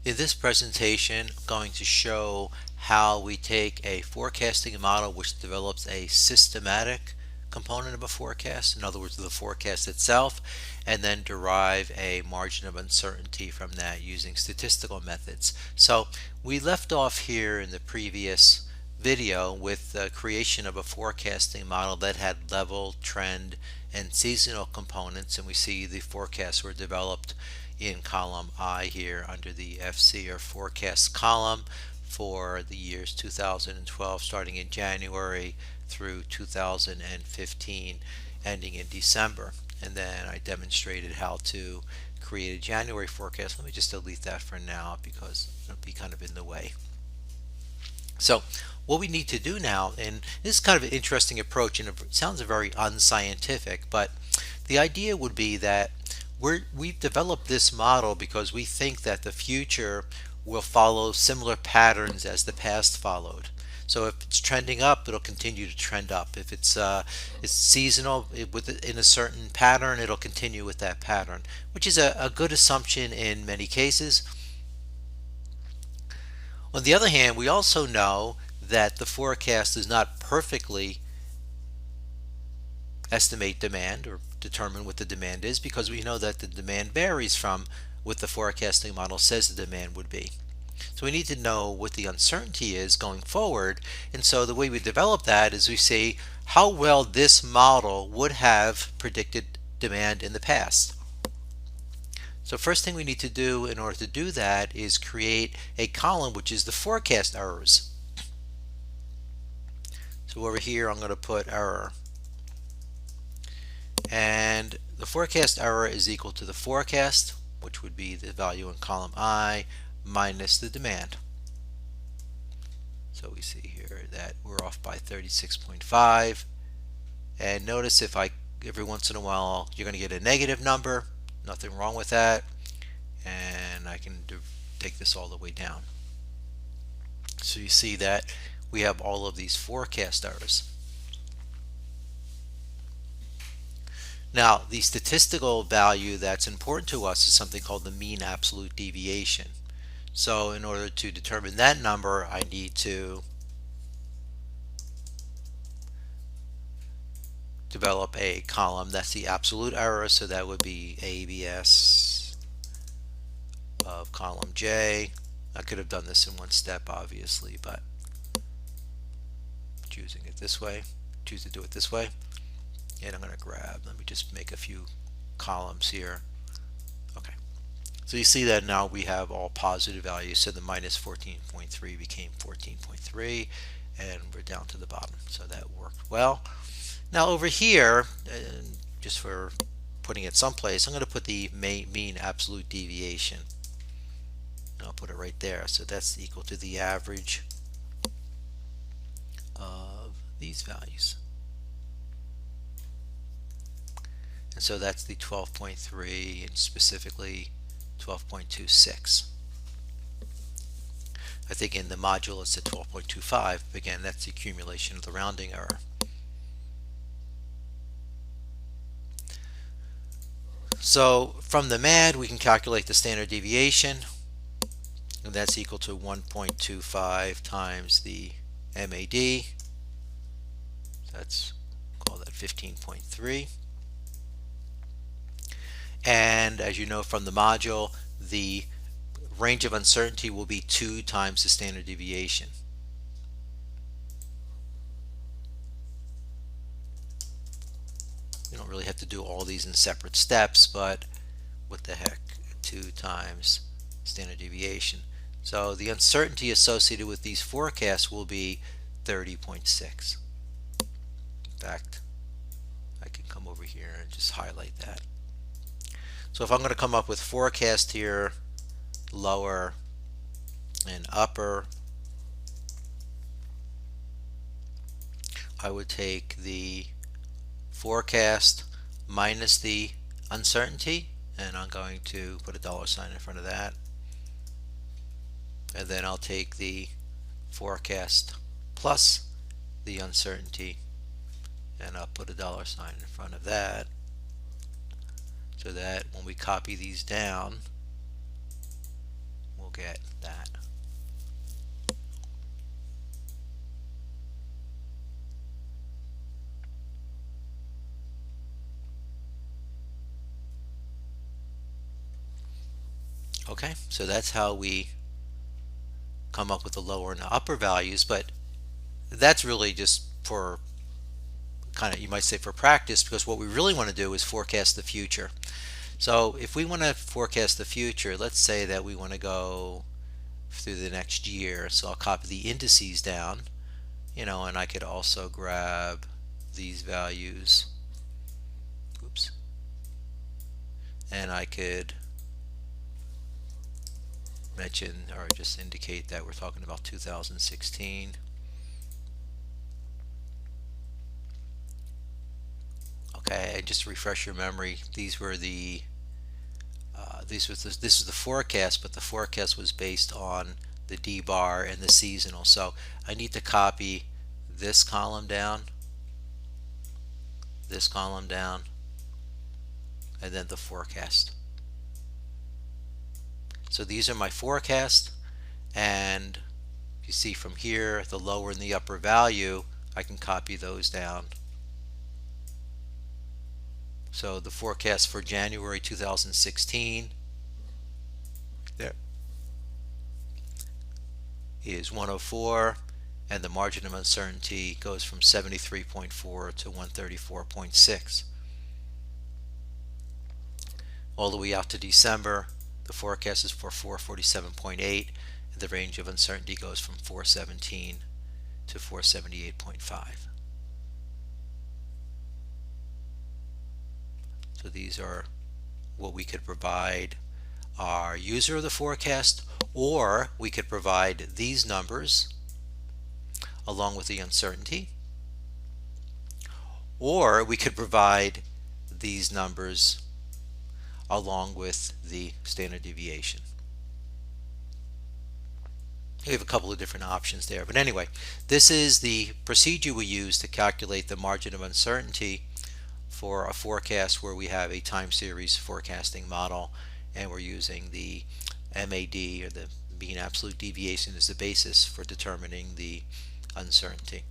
In this presentation, I'm going to show how we take a forecasting model which develops a systematic component of a forecast, in other words the forecast itself, and then derive a margin of uncertainty from that using statistical methods. So we left off here in the previous video with the creation of a forecasting model that had level, trend, and seasonal components, and we see the forecasts were developed in column I here under the FC or forecast column for the years 2012 starting in January through 2015 ending in December. And then I demonstrated how to create a January forecast. Let me just delete that for now because it'll be kind of in the way. So what we need to do now, and this is kind of an interesting approach and it sounds very unscientific, but the idea would be that we've developed this model because we think that the future will follow similar patterns as the past followed. So if it's trending up, it'll continue to trend up. If it's seasonal in a certain pattern, it'll continue with that pattern, which is a good assumption in many cases. On the other hand, we also know that the forecast does not perfectly estimate demand or determine what the demand is, because we know that the demand varies from what the forecasting model says the demand would be. So we need to know what the uncertainty is going forward, and so the way we develop that is we see how well this model would have predicted demand in the past. So first thing we need to do in order to do that is create a column which is the forecast errors. So over here I'm going to put error, and the forecast error is equal to the forecast, which would be the value in column I, minus the demand. So we see here that we're off by 36.5, and notice if every once in a while you're going to get a negative number, nothing wrong with that, and I can take this all the way down. So you see that we have all of these forecast errors. Now, the statistical value that's important to us is something called the mean absolute deviation. So in order to determine that number, I need to develop a column that's the absolute error, so that would be ABS of column J. I could have done this in one step obviously, but choose to do it this way. And I'm going to let me just make a few columns here. Okay, so you see that now we have all positive values, so the minus 14.3 became 14.3, and we're down to the bottom, so that worked well. Now over here, just for putting it someplace, I'm going to put the mean absolute deviation, and I'll put it right there. So that's equal to the average of these values. And so that's the 12.3 and specifically 12.26. I think in the module it's at 12.25. Again, that's the accumulation of the rounding error. So from the MAD we can calculate the standard deviation, and that's equal to 1.25 times the MAD. Let's call that 15.3. And as you know from the module, the range of uncertainty will be 2 times the standard deviation. You don't really have to do all these in separate steps, but what the heck, 2 times standard deviation. So the uncertainty associated with these forecasts will be 30.6. In fact, I can come over here and just highlight that. So if I'm going to come up with forecast here, lower and upper, I would take the forecast minus the uncertainty, and I'm going to put a $sign in front of that, and then I'll take the forecast plus the uncertainty, and I'll put a $sign in front of that, so that when we copy these down, we'll forget that. Okay, so that's how we come up with the lower and the upper values, but that's really just for kind of, you might say, for practice, because what we really want to do is forecast the future. So if we want to forecast the future, let's say that we want to go through the next year. So I'll copy the indices down, and I could also grab these values. Oops. And I could mention or just indicate that we're talking about 2016. Okay, and just to refresh your memory, these were the this is the forecast, but the forecast was based on the D bar and the seasonal. So I need to copy this column down, this column down, and then the forecast. So these are my forecast, and you see from here the lower and the upper value, I can copy those down. So the forecast for January 2016 there is 104, and the margin of uncertainty goes from 73.4 to 134.6. All the way out to December, the forecast is for 447.8, and the range of uncertainty goes from 417 to 478.5. So these are what we could provide our user of the forecast, or we could provide these numbers along with the uncertainty, or we could provide these numbers along with the standard deviation. We have a couple of different options there, but anyway, this is the procedure we use to calculate the margin of uncertainty for a forecast where we have a time series forecasting model, and we're using the MAD, or the mean absolute deviation, as the basis for determining the uncertainty.